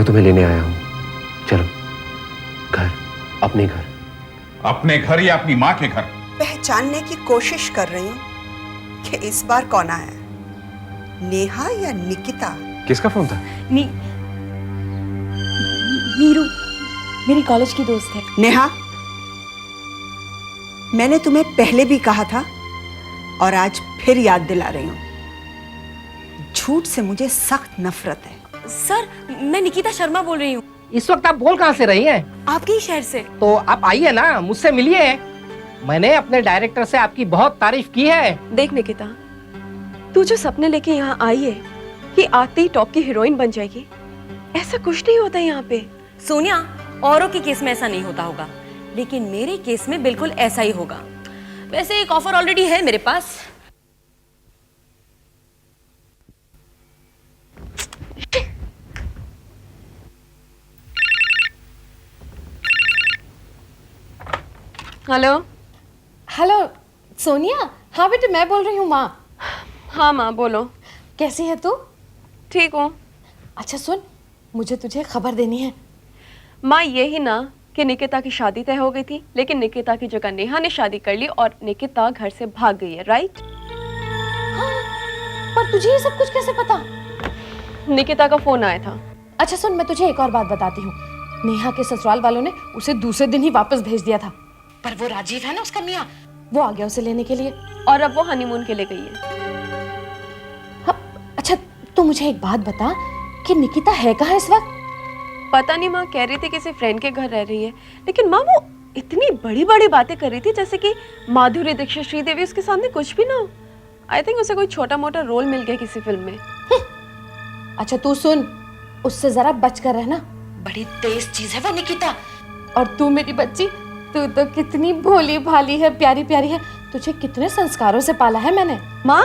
तुम्हें लेने आया हूं। चलो घर, अपने घर। अपने घर या अपनी माँ के घर? पहचानने की कोशिश कर रही हूँ कि इस बार कौन आया, नेहा या निकिता? किसका फोन था? नीरू, मेरी कॉलेज की दोस्त है। नेहा, मैंने तुम्हें पहले भी कहा था और आज फिर याद दिला रही हूँ, झूठ से मुझे सख्त नफरत है। सर, मैं निकिता शर्मा बोल रही हूँ। इस वक्त आप बोल कहाँ से रही हैं? आपके ही शहर से। तो आप आइए ना, मुझसे मिलिए। मैंने अपने डायरेक्टर से आपकी बहुत तारीफ की है। देख निकिता, तू जो सपने लेके यहाँ आई है कि आते ही टॉप की हीरोइन बन जाएगी, ऐसा कुछ नहीं होता यहाँ पे। सोनिया, औरों के केस में ऐसा नहीं होता होगा, लेकिन मेरे केस में बिल्कुल ऐसा ही होगा। वैसे एक ऑफर ऑलरेडी है मेरे पास। हेलो। हेलो सोनिया। हाँ बेटे, मैं बोल रही हूँ माँ। हाँ माँ, बोलो। कैसी है तू? ठीक हूँ। अच्छा सुन, मुझे तुझे खबर देनी है। माँ, यही ना कि निकिता की शादी तय हो गई थी, लेकिन निकिता की जगह नेहा ने शादी कर ली और निकिता घर से भाग गई है, राइट? हाँ, पर तुझे ये सब कुछ कैसे पता? निकिता का फोन आया था। अच्छा सुन, मैं तुझे एक और बात बताती हूँ। नेहा के ससुराल वालों ने उसे दूसरे दिन ही वापस भेज दिया था, पर वो राजीव है ना, उसका मियाँ, वो आ गया उसे लेने के लिए और अब वो हनीमून के लिए गई है। हाँ, अच्छा तू मुझे एक बात बता कि निकिता है कहाँ इस वक्त? पता नहीं माँ, कह रही थी किसी फ्रेंड के घर रह रही है, लेकिन माँ वो इतनी बड़ी बड़ी बातें कर रही थी जैसे कि माधुरी दीक्षित, श्रीदेवी उसके सामने कुछ भी ना हो। आई थिंक उसे कोई छोटा मोटा रोल मिल गया किसी फिल्म में। अच्छा तू सुन, उससे जरा बच कर रहना, बड़ी तेज चीज है वो निकिता। और तू मेरी बच्ची, तू तो कितनी भोली भाली है, प्यारी प्यारी है। तुझे कितने संस्कारों से पाला है मैंने। माँ,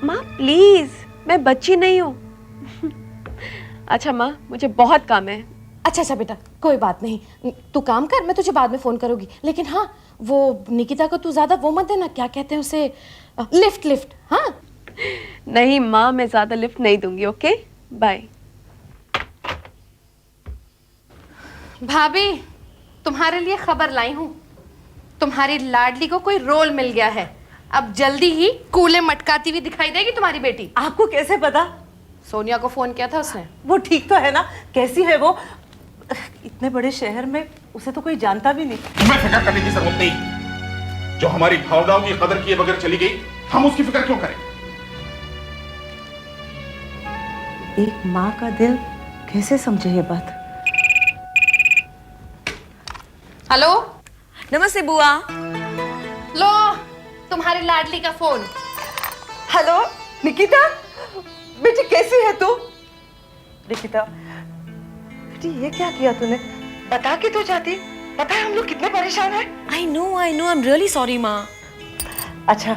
माँ प्लीज, मैं बच्ची नहीं हूँ। अच्छा माँ, मुझे बहुत काम है। अच्छा बेटा, कोई बात नहीं, तू काम कर, मैं तुझे बाद में फोन करूंगी। लेकिन हाँ, वो निकिता को तू ज्यादा वो मत देना, क्या कहते हैं उसे, लिफ्ट। हाँ नहीं माँ, मैं ज्यादा लिफ्ट नहीं दूंगी। Okay, bye. भाभी, तुम्हारे लिए खबर लाई हूँ। तुम्हारी लाडली को कोई रोल मिल गया है। अब जल्दी ही कूले मटकाती हुई दिखाई देगी तुम्हारी बेटी। आपको कैसे पता? सोनिया को फोन किया था उसने। वो ठीक तो है ना? कैसी है वो? इतने बड़े शहर में उसे तो कोई जानता भी नहीं। तुम्हें फिक्र करने की जरूरत नहीं। जो हमारी भावनाओं की कदर किए बगैर चली गई, हम उसकी फिक्र क्यों करें? एक माँ का दिल कैसे समझे ये बात? हेलो। नमस्ते बुआ। लो तुम्हारी लाडली का फोन। हेलो निकिता, बेटी कैसी है तू? निकिता बेटी, ये क्या किया तूने? बता के तो जाती। पता है हम लोग कितने परेशान हैं। I know, I am really sorry माँ। अच्छा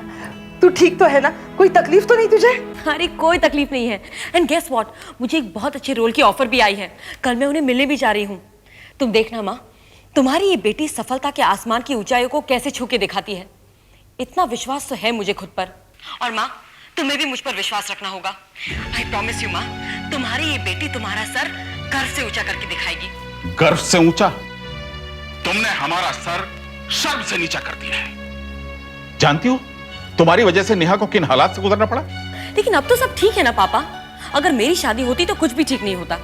तू ठीक तो है ना? कोई तकलीफ तो नहीं तुझे? अरे कोई तकलीफ नहीं है। एंड गेस व्हाट, मुझे एक बहुत अच्छे रोल की ऑफर भी आई है। कल मैं उन्हें मिलने भी जा रही हूँ। तुम देखना माँ, तुम्हारी ये बेटी सफलता के आसमान की ऊंचाइयों को कैसे छू के दिखाती है। इतना विश्वास तो है मुझे खुद पर। और माँ, तुम्हें भी मुझ पर विश्वास रखना होगा। आई प्रॉमिस यू माँ, तुम्हारी ये बेटी तुम्हारा सर गर्व से ऊंचा करके दिखाएगी। गर्व से ऊंचा? तुमने हमारा सर शर्म से नीचा कर दिया है। जानती हो तुम्हारी वजह से नेहा को किन हालात से गुजरना पड़ा? लेकिन अब तो सब ठीक है ना पापा। अगर मेरी शादी होती तो कुछ भी ठीक नहीं होता।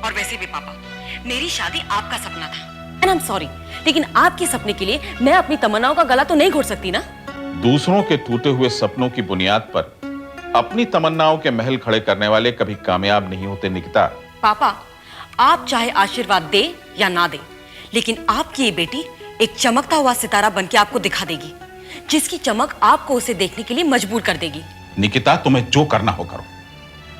और वैसे भी पापा, मेरी शादी आपका सपना था। एंड आई एम सॉरी, लेकिन आपके सपने के लिए मैं अपनी तमन्नाओं का गला तो नहीं घोट सकती ना। दूसरों के टूटे हुए सपनों की बुनियाद पर अपनी तमन्नाओं के महल खड़े करने वाले कभी कामयाब नहीं होते निकिता। पापा, आप चाहे आशीर्वाद दे या ना दे, लेकिन आपकी ये बेटी एक चमकता हुआ सितारा बनके आपको दिखा देगी, जिसकी चमक आपको उसे देखने के लिए मजबूर कर देगी। निकिता, तुम्हें जो करना हो करो,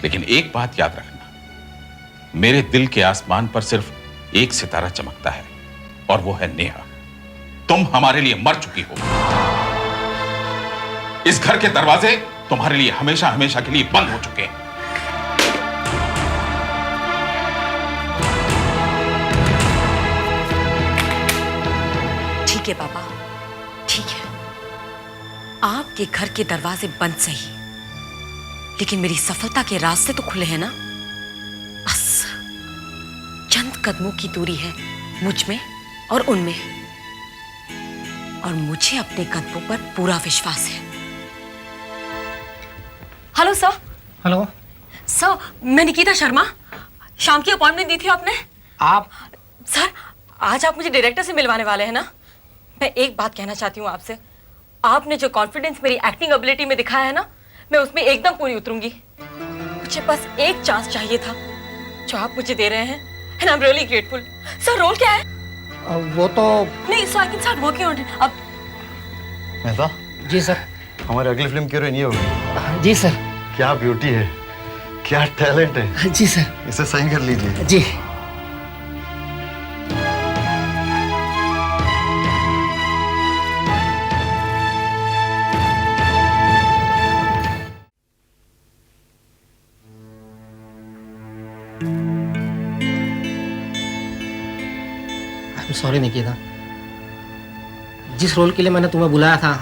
लेकिन एक बात याद रखना, मेरे दिल के आसमान पर सिर्फ एक सितारा चमकता है और वो है नेहा। तुम हमारे लिए मर चुकी हो। इस घर के दरवाजे तुम्हारे लिए हमेशा हमेशा के लिए बंद हो चुके हैं। ठीक है पापा, ठीक है। आपके घर के दरवाजे बंद सही, लेकिन मेरी सफलता के रास्ते तो खुले हैं ना। बस कदमों की दूरी है मुझ में और उनमें, और मुझे अपने कदमों पर पूरा विश्वास है। Hello sir. हेलो सर, मैं निकिता शर्मा। शाम की अपॉइंटमेंट दी थी आपने। आप? सर, आज आप मुझे डायरेक्टर से मिलवाने वाले हैं ना? मैं एक बात कहना चाहती हूँ आपसे। आपने जो कॉन्फिडेंस मेरी एक्टिंग एबिलिटी में दिखाया है ना, मैं उसमें एकदम पूरी उतरूंगी। मुझे बस एक चांस चाहिए था जो आप मुझे दे रहे हैं, and I am really grateful. Sir, role क्या है? वो तो नहीं, so I can start working on it अब। मेहता, जी सर। हमारी अगली फिल्म की हीरोइन ये होगी। जी सर। क्या ब्यूटी है, क्या टैलेंट है। जी सर। इसे साइन कर लीजिए। जी। सॉरी निकिता, जिस रोल के लिए मैंने तुम्हें बुलाया था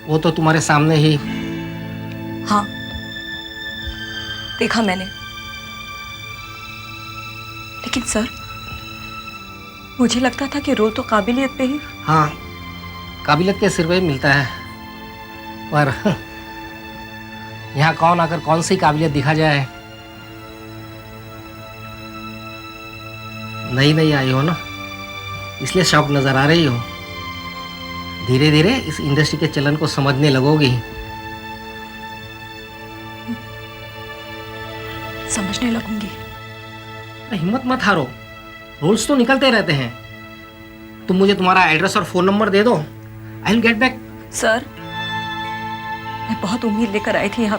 वो तो तुम्हारे सामने ही। हाँ, देखा मैंने। लेकिन सर, मुझे लगता था कि रोल तो काबिलियत पे ही। हाँ, काबिलियत के सिर पे ही मिलता है, पर यहाँ कौन आकर कौन सी काबिलियत दिखा जाए। नई नई आई हो ना, इसलिए शौक नजर आ रही हो। धीरे धीरे इस इंडस्ट्री के चलन को समझने लगोगी। समझने लगूंगी। हिम्मत मत हारो, रोल्स तो निकलते रहते हैं। तुम मुझे तुम्हारा एड्रेस और फोन नंबर दे दो, I will get back. Sir, मैं बहुत उम्मीद लेकर आई थी यहाँ।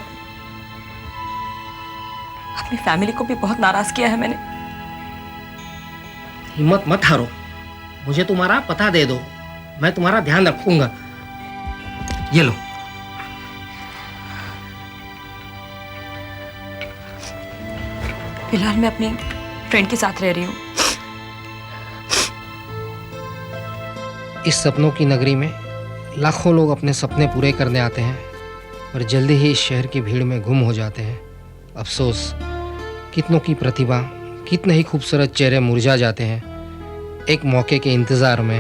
अपनी फैमिली को भी बहुत नाराज किया है मैंने। हिम्मत मत हारो, मुझे तुम्हारा पता दे दो, मैं तुम्हारा ध्यान रखूंगा। ये लो। फिलहाल मैं अपनी फ्रेंड के साथ रह रही हूँ। इस सपनों की नगरी में लाखों लोग अपने सपने पूरे करने आते हैं, और जल्दी ही इस शहर की भीड़ में गुम हो जाते हैं। अफसोस, कितनों की प्रतिभा, कितने ही खूबसूरत चेहरे मुरझा जाते हैं एक मौके के इंतजार में।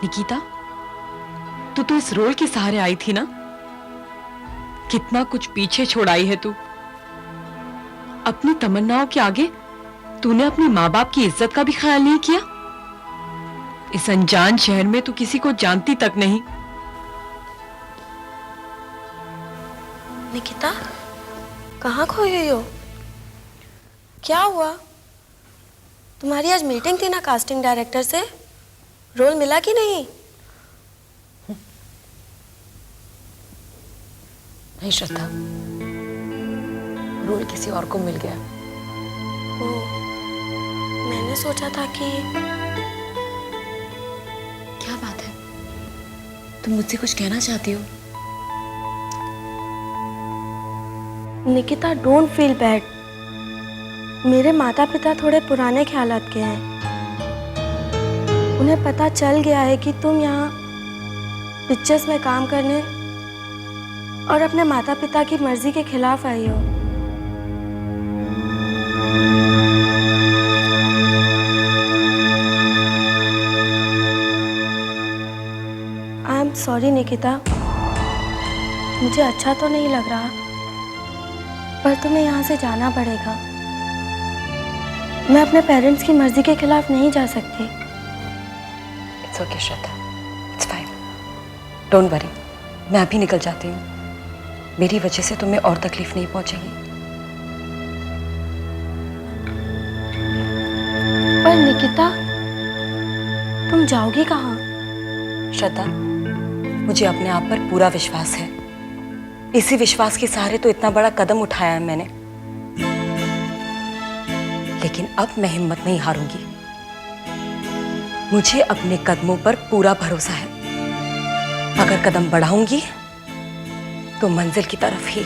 निकिता, तू इस रोल के सहारे आई थी ना? कितना कुछ पीछे छोड़ आई है तू। अपनी तमन्नाओं के आगे तूने अपने माँ बाप की इज्जत का भी ख्याल नहीं किया। इस अनजान शहर में तू किसी को जानती तक नहीं। निकिता, कहाँ खोई हुई हो? क्या हुआ? तुम्हारी आज मीटिंग थी ना कास्टिंग डायरेक्टर से? रोल मिला कि नहीं? नहीं श्रद्धा, रोल किसी और को मिल गया। ओह, मैंने सोचा था कि। क्या बात है, तुम मुझसे कुछ कहना चाहती हो? Nikita, don't feel bad. मेरे माता पिता थोड़े पुराने ख्यालात के हैं। उन्हें पता चल गया है कि तुम यहाँ पिक्चर्स में काम करने और अपने माता पिता की मर्जी के खिलाफ आई हो। आई एम सॉरी निकिता, मुझे अच्छा तो नहीं लग रहा, पर तुम्हें यहाँ से जाना पड़ेगा। मैं अपने पेरेंट्स की मर्जी के खिलाफ नहीं जा सकती। It's okay Shraddha, it's fine, don't worry. मैं अभी निकल जाती हूँ। मेरी वजह से तुम्हें और तकलीफ नहीं पहुंचेगी। पर निकिता, तुम जाओगी कहाँ? श्रद्धा, मुझे अपने आप पर पूरा विश्वास है। इसी विश्वास के सहारे तो इतना बड़ा कदम उठाया है मैंने। लेकिन अब मैं हिम्मत नहीं हारूंगी। मुझे अपने कदमों पर पूरा भरोसा है। अगर कदम बढ़ाऊंगी तो मंजिल की तरफ ही।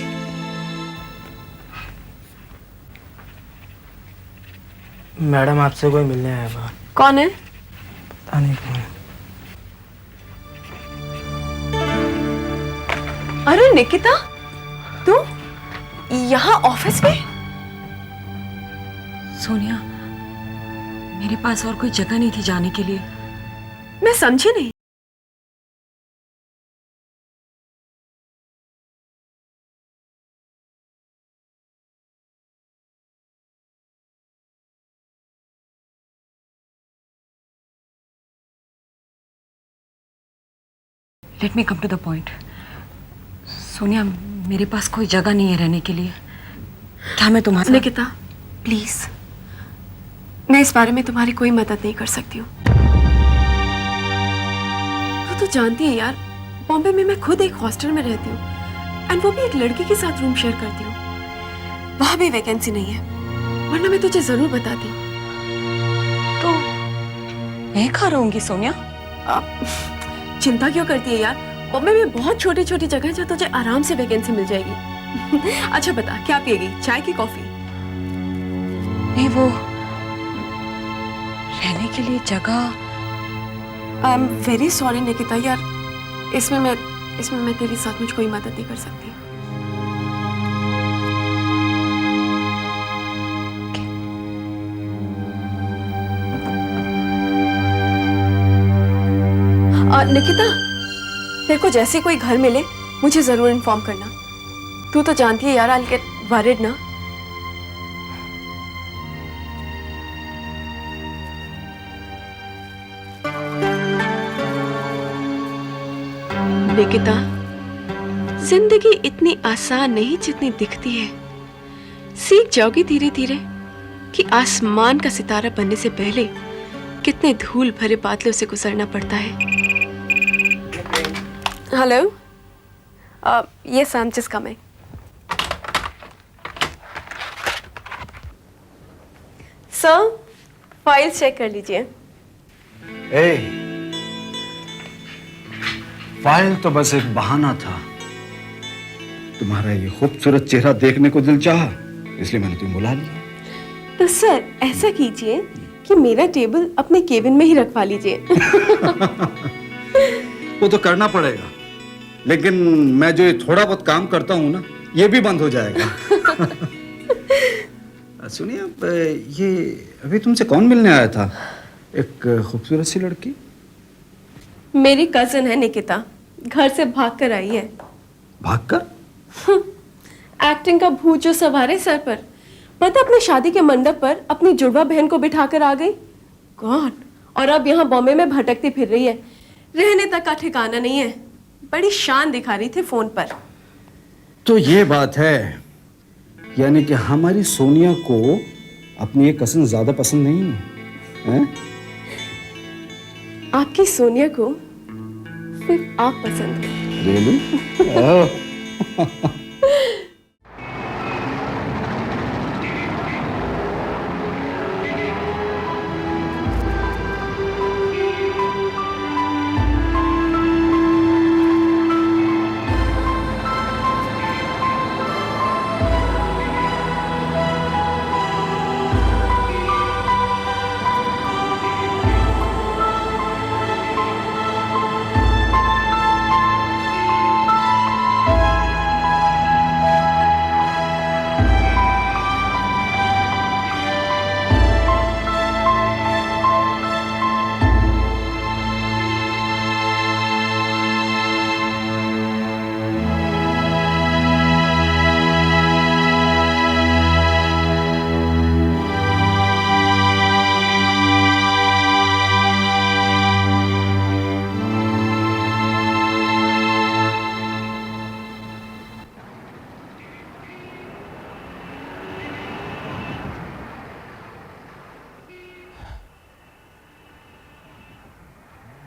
मैडम, आपसे कोई मिलने आया बाहर। कौन है? पता नहीं कौन है। अरे निकिता, तू यहाँ ऑफिस में? सोनिया, मेरे पास और कोई जगह नहीं थी जाने के लिए। मैं समझी नहीं। Let me come to the point. Sonia, मेरे पास कोई जगह नहीं है रहने के लिए। क्या मैं तुम्हारे निकिता, प्लीज? मैं इस बारे में तुम्हारी कोई मदद नहीं कर सकती हूँ। तो जानती है यार, बॉम्बे में मैं खुद एक हॉस्टल में रहती हूँ एंड वो भी एक लड़की के साथ रूम शेयर करती हूँ। वहां भी वैकेंसी नहीं है, वरना मैं तुझे जरूर बताती। तो मैं कहाँ रहूंगी सोनिया? चिंता क्यों करती है यार, बॉम्बे में बहुत छोटी छोटी जगह है जो तुझे आराम से वैकेंसी मिल जाएगी। अच्छा बता, क्या पिएगी, चाय की कॉफी? नहीं, वो रहने के लिए जगह। I am very sorry Nikita यार, इसमें मैं तेरे साथ मुझ कोई मदद नहीं कर सकती। निकिता, तेरे को जैसे कोई घर मिले मुझे जरूर इन्फॉर्म करना। तू तो जानती है यार, आई गेट वरीड ना। निकिता, जिंदगी इतनी आसान नहीं जितनी दिखती है। सीख जाओगी धीरे धीरे कि आसमान का सितारा बनने से पहले कितने धूल भरे बादलों से गुजरना पड़ता है। Hello, yes I am just coming. Sir, file check कर लीजिए। ए, फाइल तो बस एक बहाना था। तुम्हारा ये खूबसूरत चेहरा देखने को दिल चाहा, इसलिए मैंने तुम्हें बुला लिया। तो सर ऐसा कीजिए कि मेरा टेबल अपने केबिन में ही रखवा लीजिए। वो तो करना पड़ेगा, लेकिन मैं जो ये थोड़ा बहुत काम करता हूँ ना, ये भी बंद हो जाएगा। सुनिए, अब ये अभी तुमसे कौन मिलने आया था? एक खूबसूरत सी लड़की। मेरी कजिन है निकिता, घर से भागकर आई है। भागकर? एक्टिंग का भूत जो सवार है सर पर। पता, अपने शादी के मंडप पर अपनी जुड़वा बहन को बिठाकर आ गई। गॉड, और अब यहाँ बॉम्बे में भटकती फिर रही है। रहने तक का ठिकाना नहीं है। बड़ी शान दिखा रही थी फोन पर। तो ये बात है, यानी कि हमारी सोनिया को अपनी ये कजिन ज्यादा पसंद नहीं है, हैं? आपकी सोनिया को सिर्फ आप पसंद है। Really? Oh.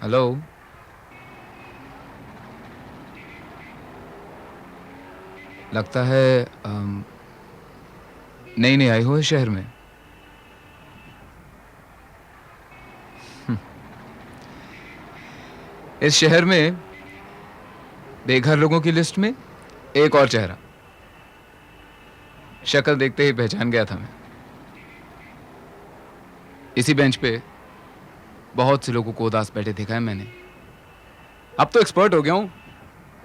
हेलो, लगता है नई नई आई हो इस शहर में। इस शहर में बेघर लोगों की लिस्ट में एक और चेहरा। शक्ल देखते ही पहचान गया था मैं। इसी बेंच पे बहुत से लोगों को उदास बैठे देखा है मैंने। अब तो एक्सपर्ट हो गया हूं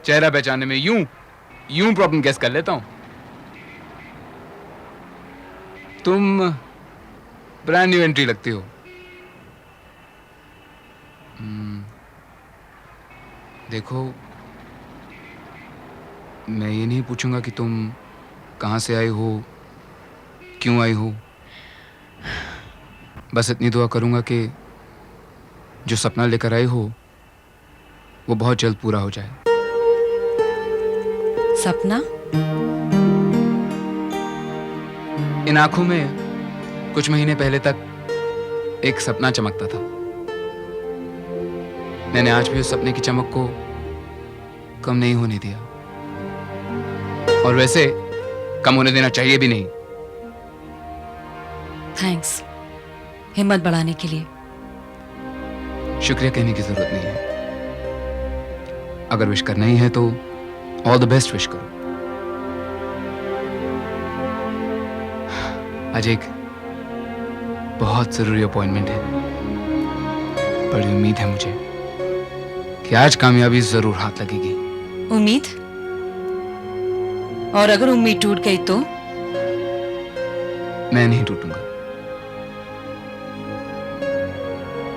चेहरा पहचानने में। यूं प्रॉब्लम गेस कर लेता हूं। ब्रांड न्यू एंट्री लगती हो। देखो, मैं ये नहीं पूछूंगा कि तुम कहाँ से आई हो, क्यों आई हो। बस इतनी दुआ करूंगा कि जो सपना लेकर आई हो वो बहुत जल्द पूरा हो जाए। सपना? इन आंखों में कुछ महीने पहले तक एक सपना चमकता था। मैंने आज भी उस सपने की चमक को कम नहीं होने दिया, और वैसे कम होने देना चाहिए भी नहीं। थैंक्स हिम्मत बढ़ाने के लिए। शुक्रिया कहने की जरूरत नहीं है। अगर विश करना ही है तो ऑल द बेस्ट विश करो। आज एक बहुत जरूरी अपॉइंटमेंट है। बड़ी उम्मीद है मुझे कि आज कामयाबी जरूर हाथ लगेगी। उम्मीद? और अगर उम्मीद टूट गई तो? मैं नहीं टूटूंगा।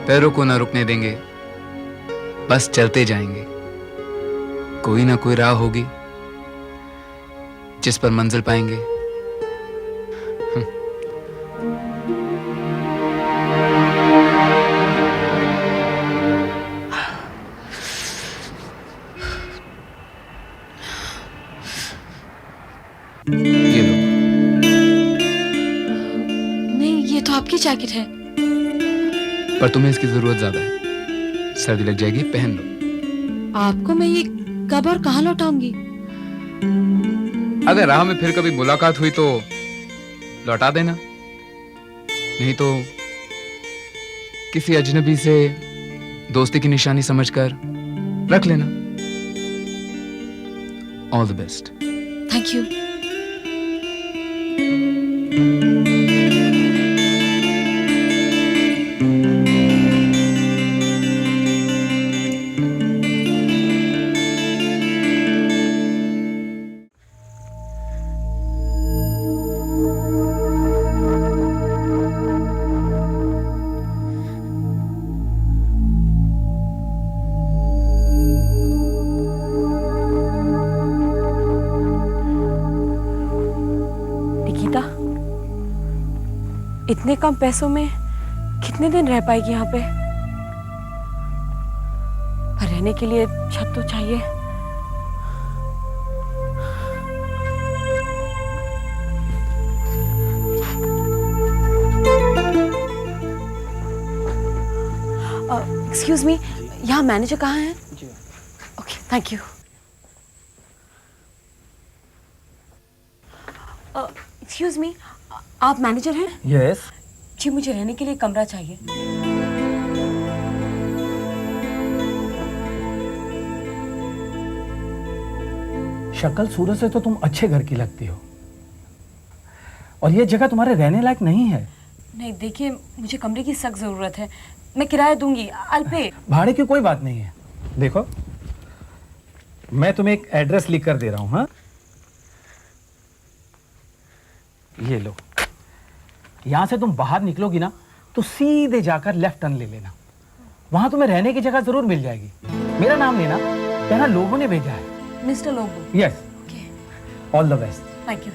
पैरों को ना रुकने देंगे, बस चलते जाएंगे। कोई ना कोई राह होगी जिस पर मंजिल पाएंगे। ये लो। नहीं, ये तो आपकी जैकेट है। पर तुम्हें इसकी जरूरत ज्यादा है। सर्दी लग जाएगी, पहन लो। आपको मैं ये कब और कहाँ लौटाऊंगी? अगर राह में फिर कभी मुलाकात हुई तो लौटा देना, नहीं तो किसी अजनबी से दोस्ती की निशानी समझकर रख लेना। All the best. Thank you. इतने कम पैसों में कितने दिन रह पाएगी यहाँ पे? पर रहने के लिए छत तो चाहिए। एक्सक्यूज मी, यहाँ मैनेजर कहाँ है? Okay, thank you. Excuse me, आप मैनेजर हैं? यस। जी, मुझे रहने के लिए कमरा चाहिए। शक्ल सूरत से तो तुम अच्छे घर की लगती हो, और ये जगह तुम्हारे रहने लायक नहीं है। नहीं, देखिए, मुझे कमरे की सख्त जरूरत है। मैं किराया दूंगी, I'll pay। भाड़े की कोई बात नहीं है। देखो, मैं तुम्हें एक एड्रेस लिख कर दे रहा हूं। हाँ, ये लो। यहां से तुम बाहर निकलोगी ना तो सीधे जाकर लेफ्ट टर्न ले लेना। वहां तुम्हें रहने की जगह जरूर मिल जाएगी। मेरा नाम लेना, कहना लोगों ने भेजा है। Mister logo. Yes. All the best. Thank you.